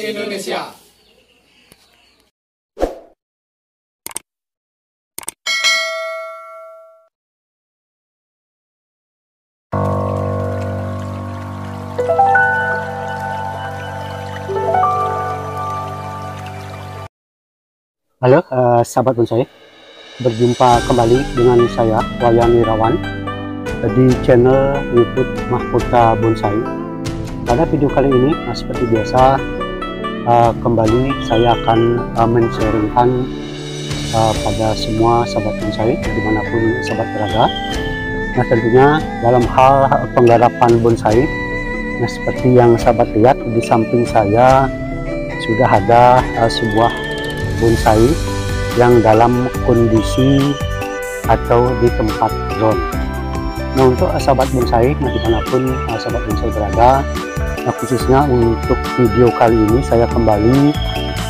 Indonesia. Halo sahabat bonsai, berjumpa kembali dengan saya Wayan Wirawan di channel YouTube Mahkota Bonsai. Pada video kali ini, seperti biasa, kembali saya akan men-sharingkan pada semua sahabat bonsai dimanapun sahabat berada. Nah, tentunya dalam hal penggarapan bonsai, nah seperti yang sahabat lihat di samping saya sudah ada sebuah bonsai yang dalam kondisi atau di tempat ground. Nah, untuk sahabat bonsai, nah dimanapun sahabat bonsai berada, nah khususnya untuk video kali ini saya kembali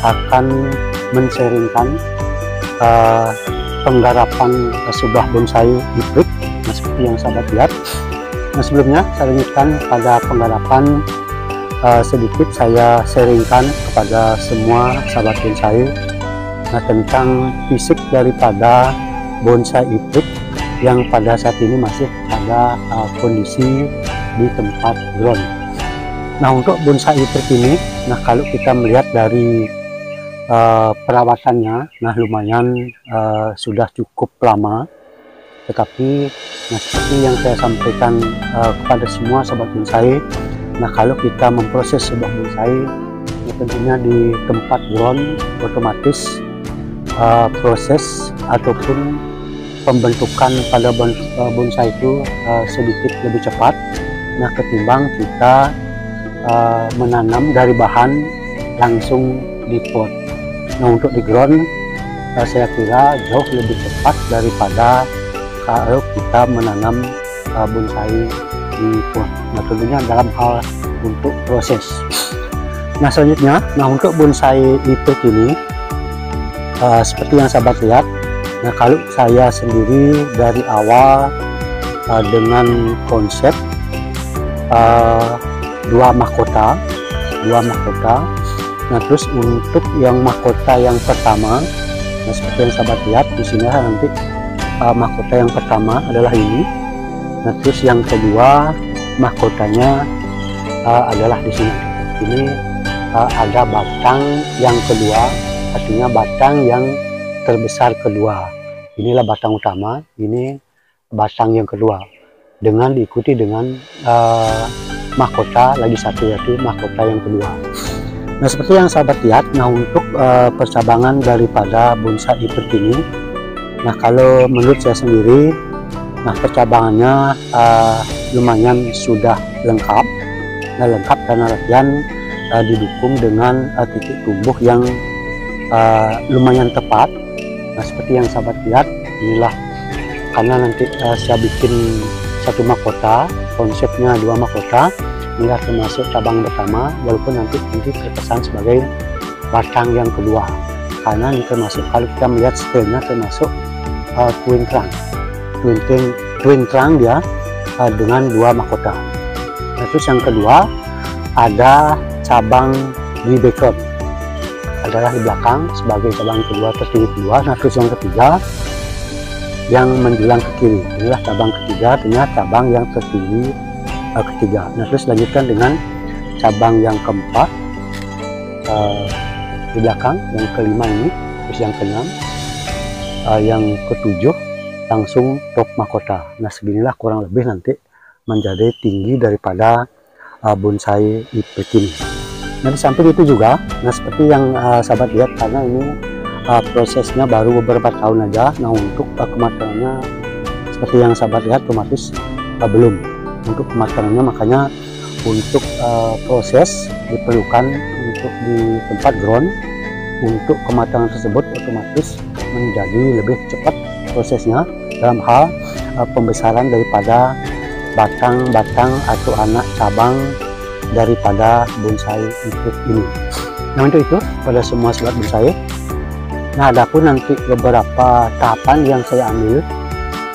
akan men-sharingkan penggarapan sebuah bonsai hibrid. Nah, seperti yang sahabat lihat. Nah, sebelumnya saya lanjutkan pada penggarapan, sedikit saya sharingkan kepada semua sahabat bonsai tentang fisik daripada bonsai hibrid yang pada saat ini masih pada kondisi di tempat ground. Nah, untuk bonsai hibrid ini, nah kalau kita melihat dari perawatannya, nah lumayan sudah cukup lama, tetapi nah seperti yang saya sampaikan kepada semua sahabat bonsai, nah kalau kita memproses sebuah bonsai, nah tentunya di tempat ground otomatis proses ataupun pembentukan pada bonsai itu sedikit lebih cepat, nah ketimbang kita menanam dari bahan langsung di pot. Nah, untuk di ground saya kira jauh lebih cepat daripada kalau kita menanam bonsai di pot. Nah, tentunya dalam hal untuk proses. Nah, selanjutnya, nah untuk bonsai hibrid ini, seperti yang sahabat lihat, nah kalau saya sendiri dari awal dengan konsep dua mahkota. Nah, terus untuk yang mahkota yang pertama, nah seperti yang sahabat lihat di sini nanti mahkota yang pertama adalah ini. Nah, terus yang kedua mahkotanya adalah di sini. Ini ada batang yang kedua, artinya batang yang terbesar kedua. Inilah batang utama, ini batang yang kedua, dengan diikuti dengan mahkota lagi satu, yaitu mahkota yang kedua. Nah, seperti yang sahabat lihat, nah untuk percabangan daripada bonsai hibrid ini, nah kalau menurut saya sendiri, nah percabangannya lumayan sudah lengkap. Nah, lengkap karena artian didukung dengan titik tumbuh yang lumayan tepat. Nah, seperti yang sahabat lihat, inilah karena nanti saya bikin satu mahkota, konsepnya dua mahkota. Inilah termasuk cabang pertama, walaupun nanti terkesan sebagai batang yang kedua, karena ini termasuk, kalau kita melihat stylenya termasuk twin trunk dia dengan dua mahkota. Nah, terus yang kedua ada cabang di background, adalah di belakang sebagai cabang kedua tertinggi kedua. Nah, terus yang ketiga yang menjulang ke kiri, inilah cabang ketiga, artinya cabang yang tertinggi ketiga. Nah, terus lanjutkan dengan cabang yang keempat di belakang, yang kelima ini, terus yang keenam, yang ketujuh langsung top mahkota. Nah, seginilah kurang lebih nanti menjadi tinggi daripada bonsai hibrid ini. Nah, di samping itu juga, nah seperti yang sahabat lihat, karena ini prosesnya baru beberapa tahun aja. Nah, untuk kematangannya seperti yang sahabat lihat otomatis belum untuk kematangannya, makanya untuk proses diperlukan untuk di tempat ground. Untuk kematangan tersebut otomatis menjadi lebih cepat prosesnya dalam hal pembesaran daripada batang-batang atau anak cabang daripada bonsai hibrid ini. Nah, untuk itu pada semua sahabat bonsai, nah adapun nanti beberapa tahapan yang saya ambil,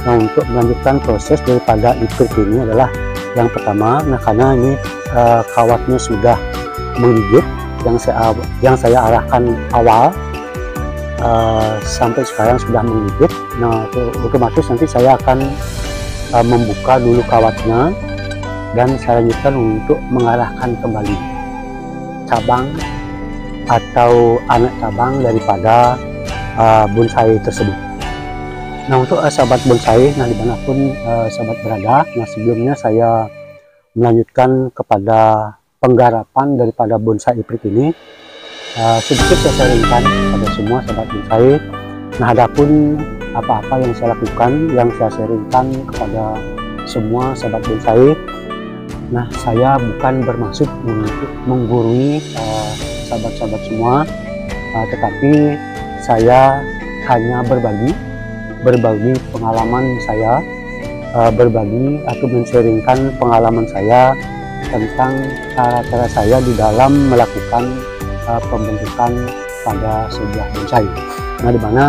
nah untuk melanjutkan proses daripada hibrid ini adalah yang pertama, nah karena ini kawatnya sudah menggigit, yang saya arahkan awal sampai sekarang sudah menggigit. Nah, otomatis nanti saya akan membuka dulu kawatnya dan saya lanjutkan untuk mengarahkan kembali cabang atau anak cabang daripada bonsai tersebut. Nah, untuk sahabat bonsai, nah dimanapun sahabat berada, nah sebelumnya saya melanjutkan kepada penggarapan daripada bonsai iprik ini. Sedikit saya sharingkan pada semua sahabat bonsai. Nah, adapun apa-apa yang saya lakukan, yang saya sharingkan kepada semua sahabat bonsai, nah saya bukan bermaksud untuk menggurui sahabat-sahabat semua, tetapi saya hanya berbagi pengalaman saya, berbagi atau men-sharingkan pengalaman saya tentang cara-cara saya di dalam melakukan pembentukan pada sebuah bonsai. Nah, dimana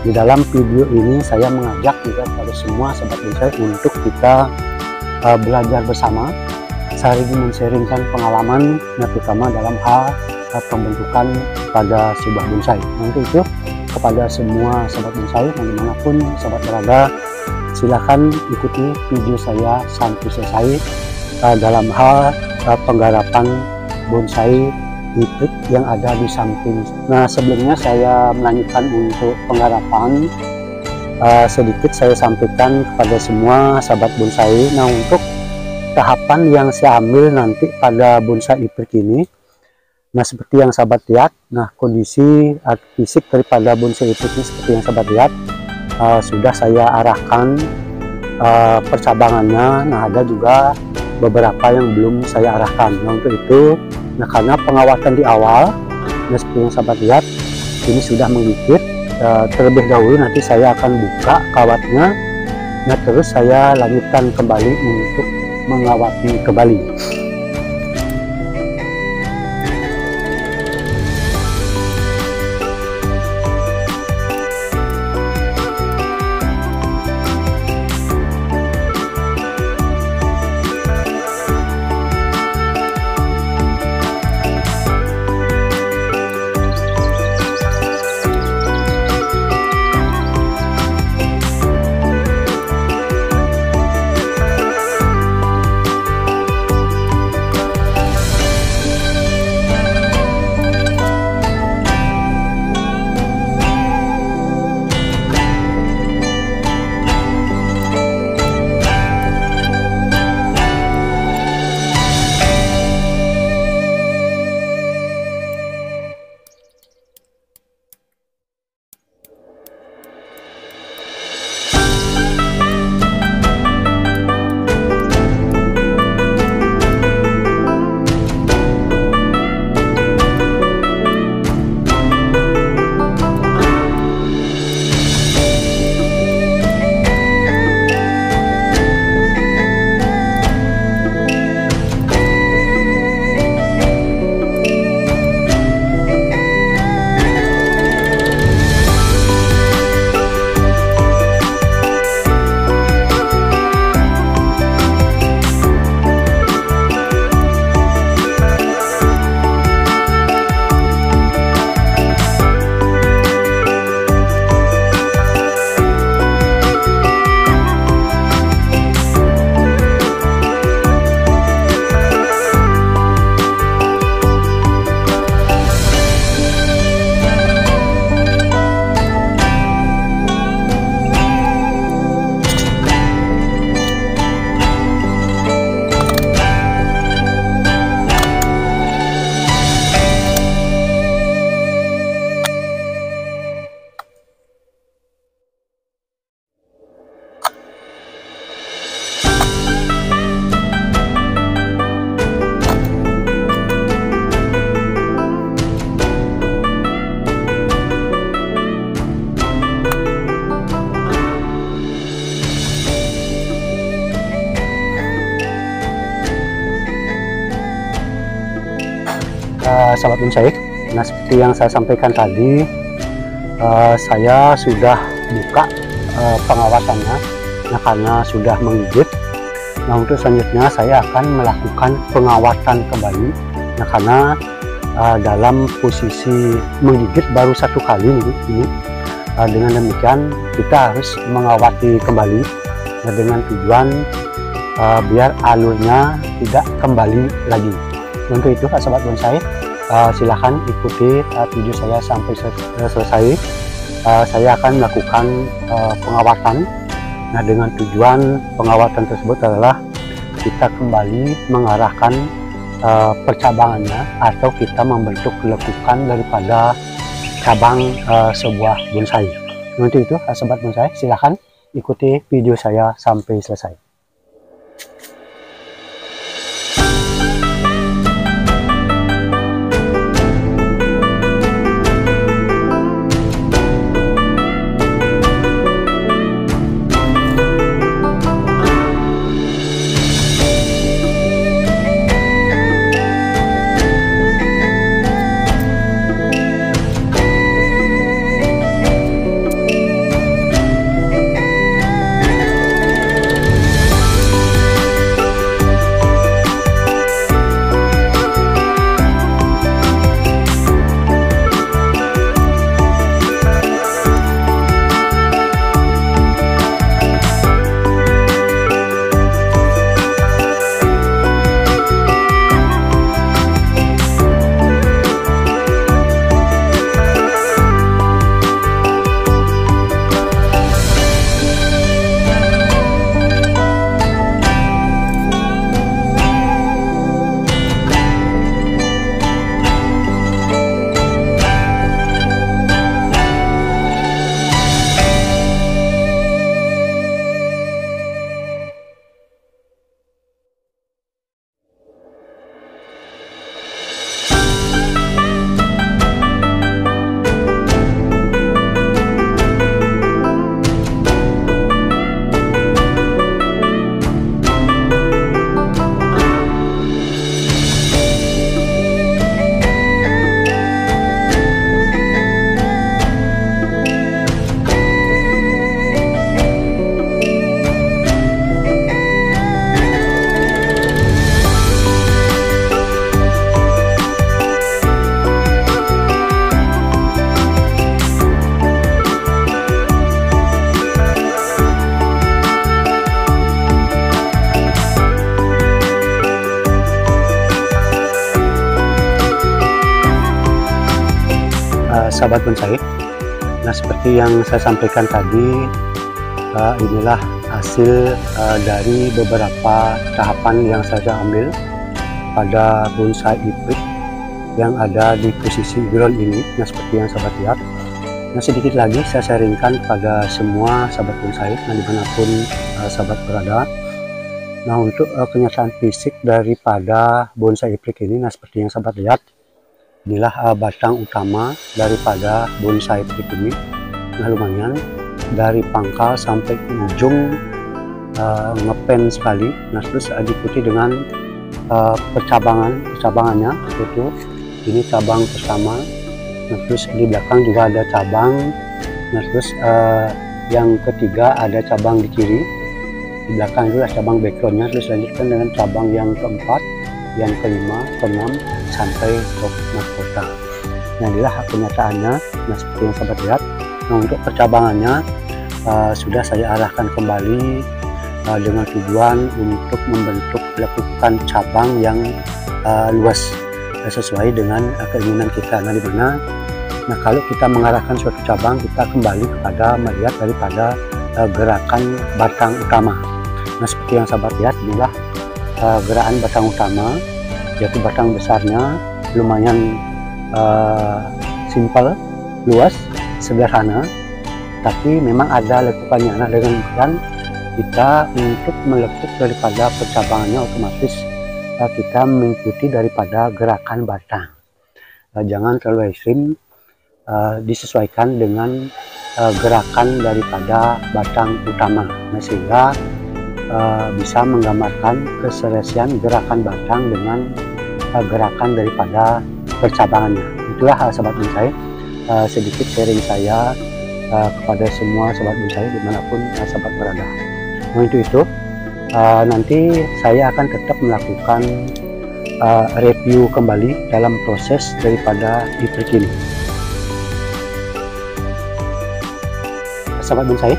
di dalam video ini saya mengajak juga kepada semua sahabat bonsai untuk kita belajar bersama, saling men-sharingkan pengalaman, terutama dalam hal pembentukan pada sebuah bonsai. Nah, untuk itu kepada semua sahabat bonsai dimanapun sahabat berada, silahkan ikuti video saya sampai selesai dalam hal penggarapan bonsai iprik yang ada di samping. Nah, sebelumnya saya melanjutkan untuk penggarapan, sedikit saya sampaikan kepada semua sahabat bonsai. Nah, untuk tahapan yang saya ambil nanti pada bonsai iprik ini, nah seperti yang sahabat lihat, nah kondisi fisik daripada bonsai iprik ini seperti yang sahabat lihat, sudah saya arahkan percabangannya. Nah, ada juga beberapa yang belum saya arahkan. Nah, untuk itu, nah karena pengawatan di awal, nah seperti yang sahabat lihat, ini sudah menggigit. Terlebih dahulu nanti saya akan buka kawatnya, nah terus saya lanjutkan kembali untuk mengawati kembali. Sahabat bonsai, nah seperti yang saya sampaikan tadi, saya sudah buka pengawasannya, nah karena sudah menggigit. Nah, untuk selanjutnya saya akan melakukan pengawatan kembali, nah karena dalam posisi menggigit baru satu kali ini. Dengan demikian kita harus mengawati kembali dengan tujuan biar alurnya tidak kembali lagi. Untuk itu sahabat bonsai, silahkan ikuti video saya sampai selesai. Saya akan melakukan pengawatan. Nah, dengan tujuan pengawatan tersebut adalah kita kembali mengarahkan percabangannya, atau kita membentuk lekukan daripada cabang sebuah bonsai. Untuk itu sahabat bonsai, silahkan ikuti video saya sampai selesai. Sahabat bonsai, nah seperti yang saya sampaikan tadi, inilah hasil dari beberapa tahapan yang saya ambil pada bonsai hibrid yang ada di posisi ground ini. Nah seperti yang sahabat lihat, nah sedikit lagi saya sharingkan pada semua sahabat bonsai dimanapun sahabat berada. Nah untuk kenyataan fisik daripada bonsai hibrid ini, nah seperti yang sahabat lihat, inilah batang utama daripada bonsai hibrid ini. Nah lumayan dari pangkal sampai ke ujung ngepen sekali. Nah terus diikuti dengan percabangannya, itu ini cabang pertama. Nah terus di belakang juga ada cabang. Nah terus yang ketiga ada cabang di kiri, di belakang itu adalah cabang backgroundnya. Terus lanjutkan dengan cabang yang keempat, yang kelima, keenam, sampai top mahkota. Nah inilah kenyataannya. Nah seperti yang sahabat lihat, nah untuk percabangannya sudah saya arahkan kembali dengan tujuan untuk membentuk lekukan cabang yang luas sesuai dengan keinginan kita. Nah dimana, nah kalau kita mengarahkan suatu cabang, kita kembali kepada melihat daripada gerakan batang utama. Nah seperti yang sahabat lihat, inilah gerakan batang utama, yaitu batang besarnya lumayan simpel, luas, sederhana, tapi memang ada lekukannya. Nah dengan demikian kita untuk melekuk daripada percabangannya, otomatis kita mengikuti daripada gerakan batang. Jangan terlalu ekstrim, disesuaikan dengan gerakan daripada batang utama. Nah sehingga bisa menggambarkan keselesian gerakan batang dengan gerakan daripada percabangannya. Itulah sahabat bonsai, sedikit sharing saya kepada semua sahabat bonsai dimanapun sahabat berada. Nah itu nanti saya akan tetap melakukan review kembali dalam proses daripada hibrid ini. Sahabat bonsai,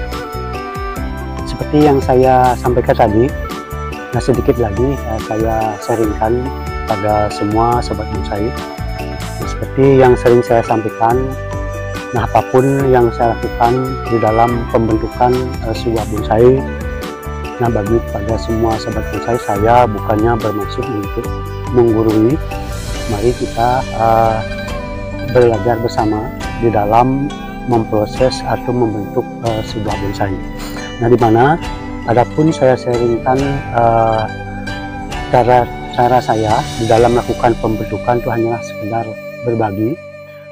seperti yang saya sampaikan tadi, nah sedikit lagi saya sharingkan pada semua sahabat bonsai. Nah, seperti yang sering saya sampaikan, nah apapun yang saya lakukan di dalam pembentukan sebuah bonsai, nah bagi pada semua sahabat bonsai, saya bukannya bermaksud untuk menggurui. Mari kita belajar bersama di dalam memproses atau membentuk sebuah bonsai. Nah, di mana adapun saya sharingkan cara saya di dalam melakukan pembentukan itu hanyalah sekedar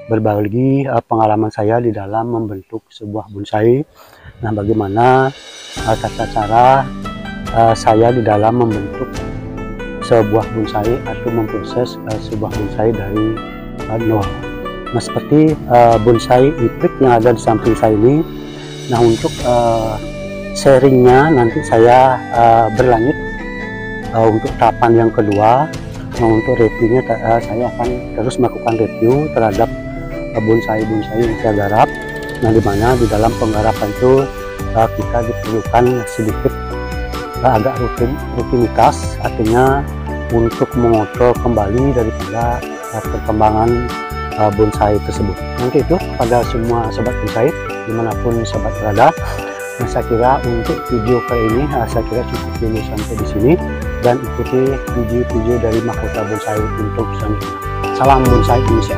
berbagi pengalaman saya di dalam membentuk sebuah bonsai. Nah, bagaimana tata cara saya di dalam membentuk sebuah bonsai atau memproses sebuah bonsai dari nol. Nah, seperti bonsai hibrid yang ada di samping saya ini. Nah, untuk sharingnya nanti saya berlanjut untuk tahapan yang kedua. Nah, untuk reviewnya saya akan terus melakukan review terhadap bonsai-bonsai yang saya garap. Nah, dimana di dalam penggarapan itu kita diperlukan sedikit agak rutinitas, artinya untuk mengontrol kembali daripada perkembangan bonsai tersebut. Nanti itu pada semua sahabat bonsai dimanapun sahabat berada. Nah, saya kira untuk video kali ini saya kira cukup dulu sampai di sini, dan ikuti video-video dari Mahkota Bonsai untuk selanjutnya. Salam bonsai Indonesia.